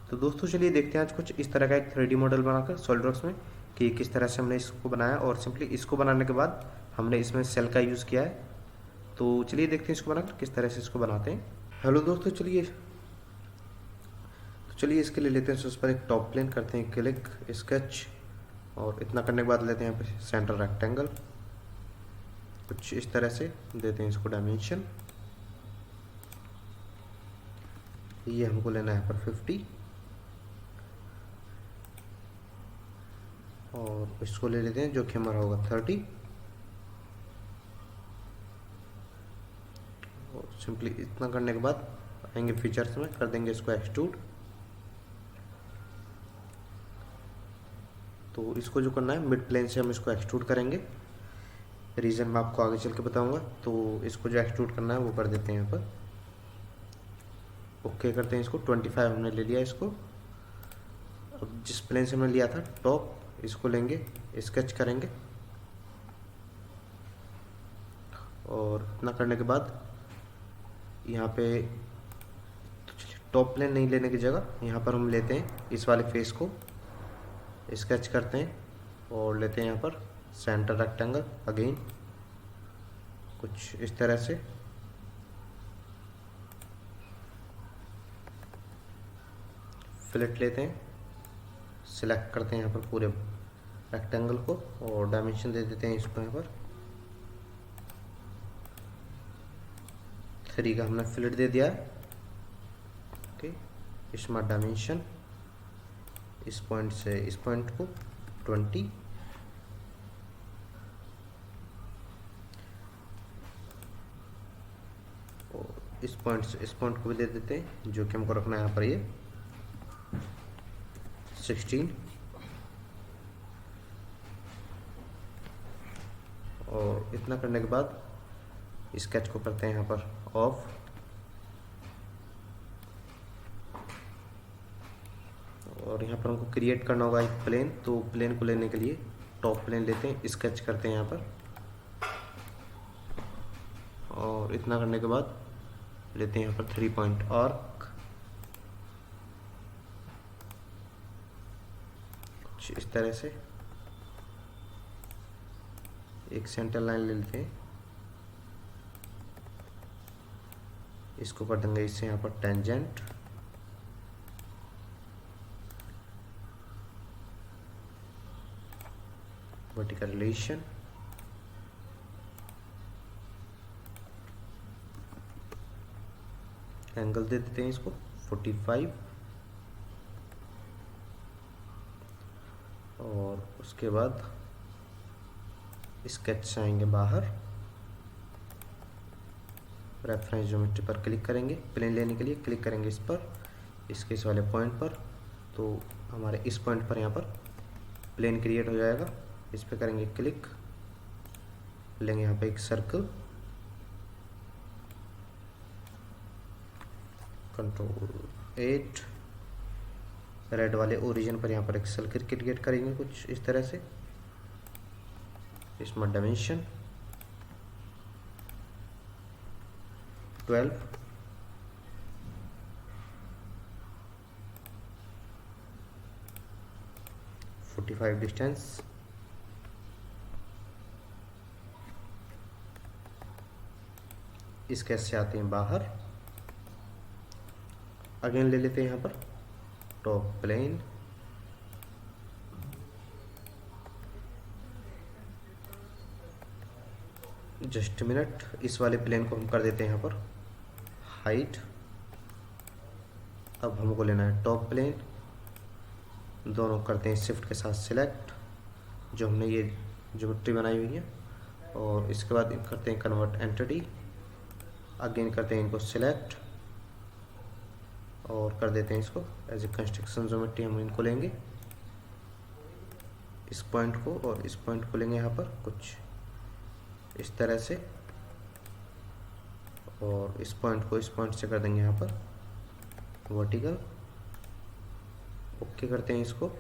तो दोस्तों चलिए देखते हैं आज कुछ इस तरह का एक 3D मॉडल बनाकर सॉलिडवर्क्स में कि किस तरह से हमने इसको बनाया और सिंपली इसको बनाने के बाद हमने इसमें सेल का यूज़ किया है। तो चलिए देखते हैं इसको बनाकर किस तरह से इसको बनाते हैं। हेलो दोस्तों, चलिए इसके लिए लेते हैं उस पर एक टॉप प्लेन, करते हैं क्लिक स्केच और इतना करने के बाद लेते हैं यहाँ पे सेंटर रेक्टेंगल, कुछ इस तरह से देते हैं इसको डायमेंशन। ये हमको लेना है पर 50 और इसको ले लेते हैं जो कि हमारा होगा 30 और सिंपली इतना करने के बाद आएंगे फीचर्स में, कर देंगे इसको एक्सट्रूड। तो इसको जो करना है मिड प्लेन से हम इसको एक्सट्रूड करेंगे, रीज़न मैं आपको आगे चल के बताऊंगा। तो इसको जो एक्सट्रूड करना है वो कर देते हैं यहाँ पर, ओके करते हैं इसको। 25 हमने ले लिया इसको। अब जिस प्लेन से हमने लिया था टॉप, इसको लेंगे स्केच करेंगे और इतना करने के बाद यहाँ पे टॉप प्लेन नहीं लेने की जगह यहाँ पर हम लेते हैं इस वाले फेस को स्केच करते हैं और लेते हैं यहाँ पर सेंटर रेक्टेंगल अगेन, कुछ इस तरह से। फिलेट लेते हैं, सिलेक्ट करते हैं यहाँ पर पूरे रेक्टेंगल को और डायमेंशन दे देते हैं इसको यहाँ पर 3 का हमने फिलेट दे दिया है। ओके, इसमें डायमेंशन इस पॉइंट से इस पॉइंट को 20 और इस पॉइंट से इस पॉइंट को भी दे देते हैं जो कि हमको रखना है यहाँ पर ये 16 और इतना करने के बाद स्केच को करते हैं यहाँ पर ऑफ और यहाँ पर हमको क्रिएट करना होगा एक प्लेन। तो प्लेन को लेने के लिए टॉप प्लेन लेते हैं, स्केच करते हैं यहाँ पर और इतना करने के बाद लेते हैं यहाँ पर 3 पॉइंट आर्क, कुछ इस तरह से एक सेंटर लाइन ले लेते हैं, इसको कर देंगे इससे यहाँ पर टेंजेंट वर्टिकल रिलेशन, एंगल दे देते हैं इसको 45 और उसके बाद स्केच से आएंगे बाहर, रेफरेंस ज्योमेट्री पर क्लिक करेंगे, प्लेन लेने के लिए क्लिक करेंगे इस पर, इसके इस वाले पॉइंट पर। तो हमारे इस पॉइंट पर यहाँ पर प्लेन क्रिएट हो जाएगा, इस पर करेंगे क्लिक, लेंगे यहाँ पे एक सर्कल, कंट्रोल 8, रेड वाले ओरिजिन पर यहाँ पर एक सर्कल क्रिएट करेंगे कुछ इस तरह से। इसमें डायमेंशन 12 45 डिस्टेंस, इसके से आते हैं बाहर, अगेन ले लेते हैं यहाँ पर टॉप प्लेन, जस्ट मिनट, इस वाले प्लेन को हम कर देते हैं यहाँ पर हाइट। अब हमको लेना है टॉप प्लेन, दोनों करते हैं शिफ्ट के साथ सिलेक्ट, जो हमने ये ज्योमेट्री बनाई हुई है और इसके बाद करते हैं कन्वर्ट एंटिटी, अगेन करते हैं इनको सिलेक्ट और कर देते हैं इसको एज ए कंस्ट्रक्शन ज्योमेट्री। हम इनको लेंगे इस पॉइंट को और इस पॉइंट को लेंगे यहाँ पर कुछ इस तरह से और इस पॉइंट को इस पॉइंट से कर देंगे यहाँ पर वर्टिकल, ओके करते हैं इसको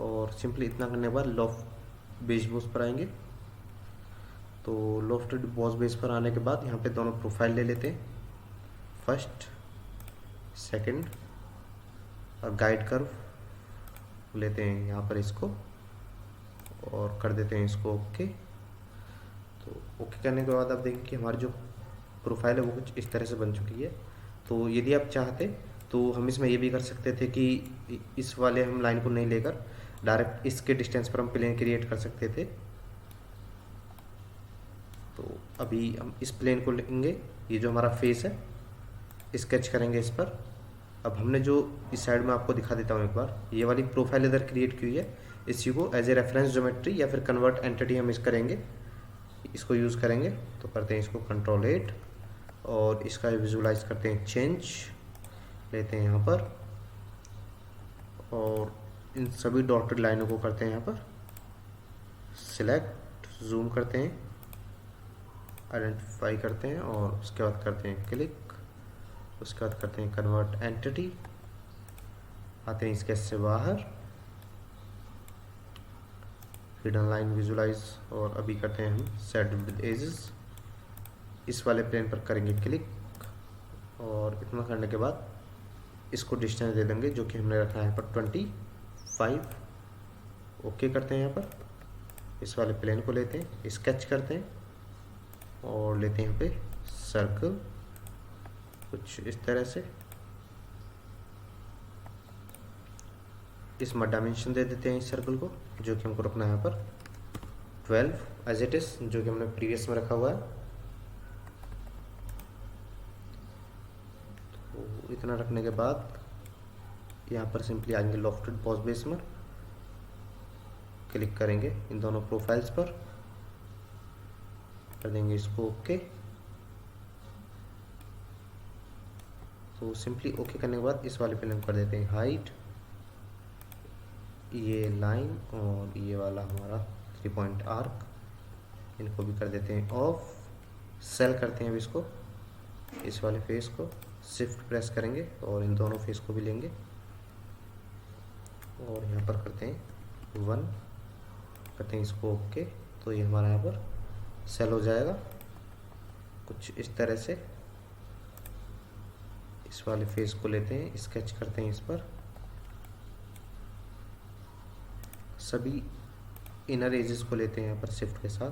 और सिंपली इतना करने के बाद लॉफ्ट बेस बॉस पर आएंगे। तो लॉफ्टेड बॉस बेस पर आने के बाद यहाँ पे दोनों प्रोफाइल ले लेते हैं, फर्स्ट, सेकंड और गाइड कर्व लेते हैं यहाँ पर इसको और कर देते हैं इसको ओके। तो ओके करने के बाद आप देखें कि हमारी जो प्रोफाइल है वो कुछ इस तरह से बन चुकी है। तो यदि आप चाहते तो हम इसमें ये भी कर सकते थे कि इस वाले हम लाइन को नहीं लेकर डायरेक्ट इसके डिस्टेंस पर हम प्लेन क्रिएट कर सकते थे। तो अभी हम इस प्लेन को लेंगे, ये जो हमारा फेस है स्केच करेंगे इस पर। अब हमने जो इस साइड में आपको दिखा देता हूँ एक बार, ये वाली प्रोफाइल इधर क्रिएट की हुई है, इसी को एज ए रेफरेंस ज्योमेट्री या फिर कन्वर्ट एंटिटी हम इस करेंगे, इसको यूज़ करेंगे। तो करते हैं इसको Ctrl+8 और इसका विजुलाइज करते हैं, चेंज लेते हैं यहाँ पर और इन सभी डॉटेड लाइनों को करते हैं यहाँ पर सिलेक्ट, जूम करते हैं, आइडेंटिफाई करते हैं और उसके बाद करते हैं क्लिक। उसके बाद करते हैं कन्वर्ट एंटिटी, आते हैं स्केच से बाहर, हिडन लाइन विजुलाइज और अभी करते हैं हम सेट विद एजेस। इस वाले प्लेन पर करेंगे क्लिक और इतना करने के बाद इसको डिस्टेंस दे देंगे जो कि हमने रखा है यहाँ पर 25। ओके करते हैं यहाँ पर, इस वाले प्लेन को लेते हैं, स्केच करते हैं और लेते हैं यहाँ पे सर्कल कुछ इस तरह से। इसमें डायमेंशन दे देते हैं इस सर्कल को जो कि हमको रखना है यहाँ पर 12 एज इट इज, जो कि हमने प्रीवियस में रखा हुआ है। तो इतना रखने के बाद यहाँ पर सिंपली आएंगे लॉफ्टेड बॉस बेस में, क्लिक करेंगे इन दोनों प्रोफाइल्स पर, कर देंगे इसको ओके। तो सिंपली ओके करने के बाद इस वाले पे हम कर देते हैं हाइट, ये लाइन और ये वाला हमारा 3 पॉइंट आर्क, इनको भी कर देते हैं ऑफ। सेल करते हैं अब इसको, इस वाले फेस को शिफ्ट प्रेस करेंगे और इन दोनों फेस को भी लेंगे और यहाँ पर करते हैं 1, करते हैं इसको ओके। तो ये हमारा यहाँ पर सेल हो जाएगा कुछ इस तरह से। इस वाले फेस को लेते हैं, स्केच करते हैं इस पर, सभी इनर एजेस को लेते हैं यहाँ पर शिफ्ट के साथ,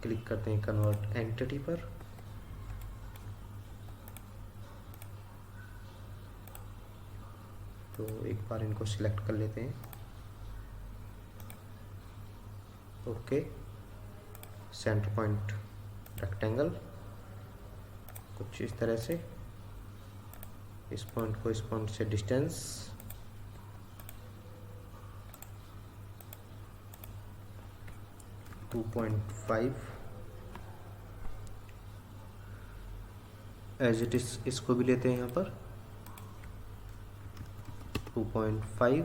क्लिक करते हैं कन्वर्ट एंटिटी पर, तो एक बार इनको सिलेक्ट कर लेते हैं ओके। सेंटर पॉइंट रेक्टेंगल कुछ इस तरह से, इस पॉइंट को इस पॉइंट से डिस्टेंस 2.5 एज इट इज, इसको भी लेते हैं यहाँ पर 2.5।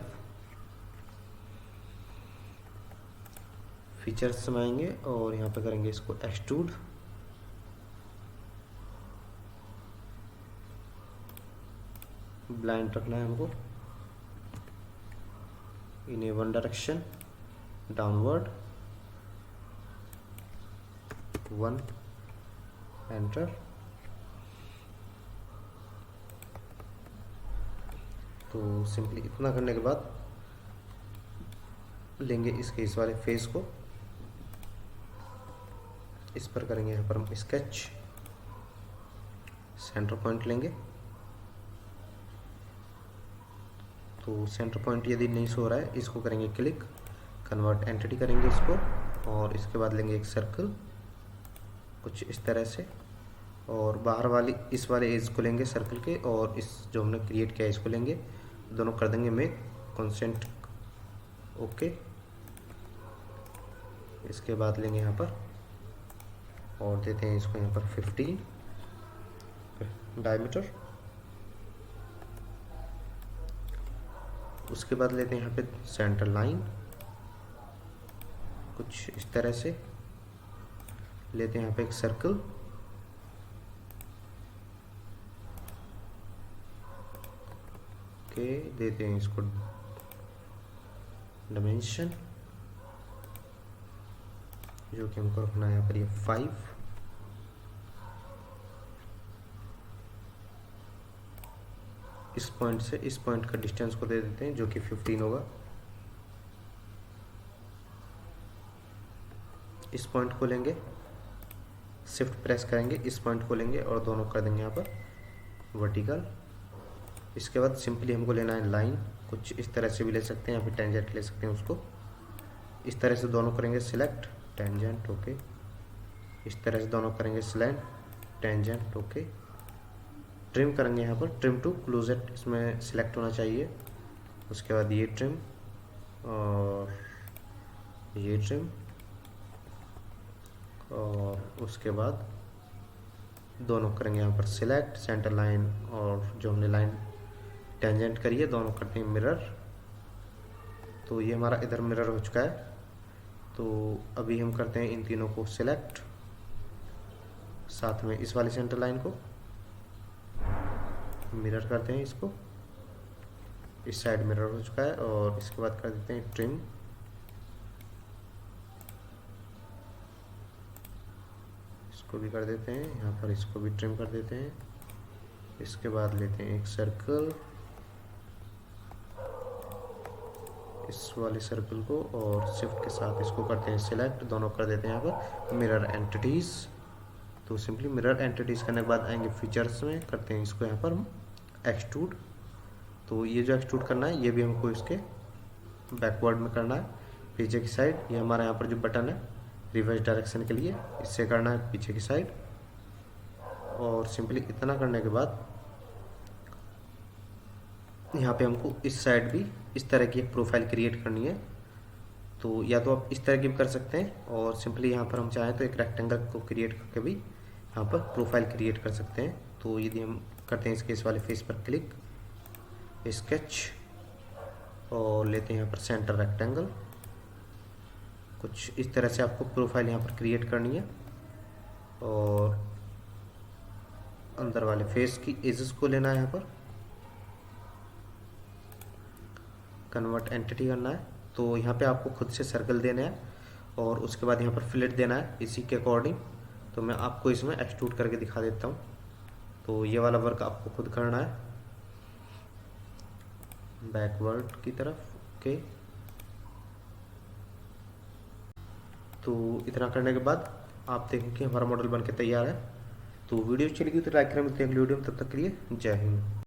फीचर्स में आएंगे और यहाँ पे करेंगे इसको एक्सट्रूड, ब्लाइंड रखना है हमको, इन ए वन डायरेक्शन डाउनवर्ड 1, एंटर। तो सिंपली इतना करने के बाद लेंगे इसके इस वाले फेस को, इस पर करेंगे यहाँ पर हम स्केच, सेंटर पॉइंट लेंगे। तो सेंटर पॉइंट यदि नहीं शो रहा है, इसको करेंगे क्लिक, कन्वर्ट एंटिटी करेंगे इसको और इसके बाद लेंगे एक सर्कल कुछ इस तरह से और बाहर वाली इस वाले एज को लेंगे सर्कल के और इस जो हमने क्रिएट किया है इसको लेंगे, दोनों कर देंगे मेक कॉन्स्टेंट ओके। इसके बाद लेंगे यहाँ पर और देते हैं इसको यहाँ पर 15 डायमीटर। उसके बाद लेते हैं यहाँ पे सेंटर लाइन कुछ इस तरह से, लेते हैं यहाँ पे एक सर्कल के, देते हैं इसको डायमेंशन जो कि हमको रखना है यहाँ पर ये 5 इस पॉइंट से इस पॉइंट का डिस्टेंस को दे देते हैं जो कि 15 होगा। इस पॉइंट को लेंगे, शिफ्ट प्रेस करेंगे, इस पॉइंट को लेंगे और दोनों कर देंगे यहाँ पर वर्टिकल। इसके बाद सिंपली हमको लेना है लाइन, कुछ इस तरह से भी ले सकते हैं या फिर टेंजेंट ले सकते हैं उसको। इस तरह से दोनों करेंगे सिलेक्ट टेंजेंट, ओके। इस तरह से दोनों करेंगे सिलेक्ट टेंजेंट, ओके। ट्रिम करेंगे यहाँ पर, ट्रिम टू क्लोजेट इसमें सिलेक्ट होना चाहिए। उसके बाद ये ट्रिम और ये ट्रिम, और उसके बाद दोनों करेंगे यहाँ पर सिलेक्ट सेंटर लाइन, और जो हमने लाइन टेंजेंट करी है दोनों करते हैं मिरर। तो ये हमारा इधर मिरर हो चुका है। तो अभी हम करते हैं इन तीनों को सिलेक्ट, साथ में इस वाली सेंटर लाइन को मिरर करते हैं, इसको इस साइड मिरर हो चुका है। और इसके बाद कर देते हैं ट्रिम, इसको भी कर देते हैं यहाँ पर, इसको भी ट्रिम कर देते हैं। इसके बाद लेते हैं एक सर्कल, इस वाले सर्कल को, और शिफ्ट के साथ इसको करते हैं सिलेक्ट, दोनों कर देते हैं यहाँ पर मिरर एंटिटीज। तो सिंपली मिरर एंटिटीज करने के बाद आएंगे फीचर्स में, करते हैं इसको यहाँ पर हम एक्सट्रूड। तो ये जो एक्सट्रूड करना है ये भी हमको इसके बैकवर्ड में करना है, पीछे की साइड। ये हमारा यहाँ पर जो बटन है रिवर्स डायरेक्शन के लिए, इससे करना है पीछे की साइड। और सिंपली इतना करने के बाद यहाँ पे हमको इस साइड भी इस तरह की एक प्रोफाइल क्रिएट करनी है। तो या तो आप इस तरह की भी कर सकते हैं, और सिंपली यहाँ पर हम चाहें तो एक रेक्टेंगल को क्रिएट करके भी यहाँ पर प्रोफाइल क्रिएट कर सकते हैं। तो यदि हम करते हैं इसके इस वाले फेस पर क्लिक, स्केच, और लेते हैं यहाँ पर सेंटर रेक्टेंगल। कुछ इस तरह से आपको प्रोफाइल यहाँ पर क्रिएट करनी है, और अंदर वाले फेस की एजेस को लेना है, यहाँ पर कन्वर्ट एंटिटी करना है। तो यहाँ पे आपको खुद से सर्कल देना है, और उसके बाद यहाँ पर फिलेट देना है इसी के अकॉर्डिंग। तो मैं आपको इसमें एक्सट्रूड करके दिखा देता हूँ। तो ये वाला वर्क आपको खुद करना है बैकवर्ड की तरफ, ओके। तो इतना करने के बाद आप देखें कि हमारा मॉडल बनके तैयार है। तो वीडियो चली गई तो लाइक करें, मिलते हैं अगली वीडियो में, तब तक के लिए जय हिंद।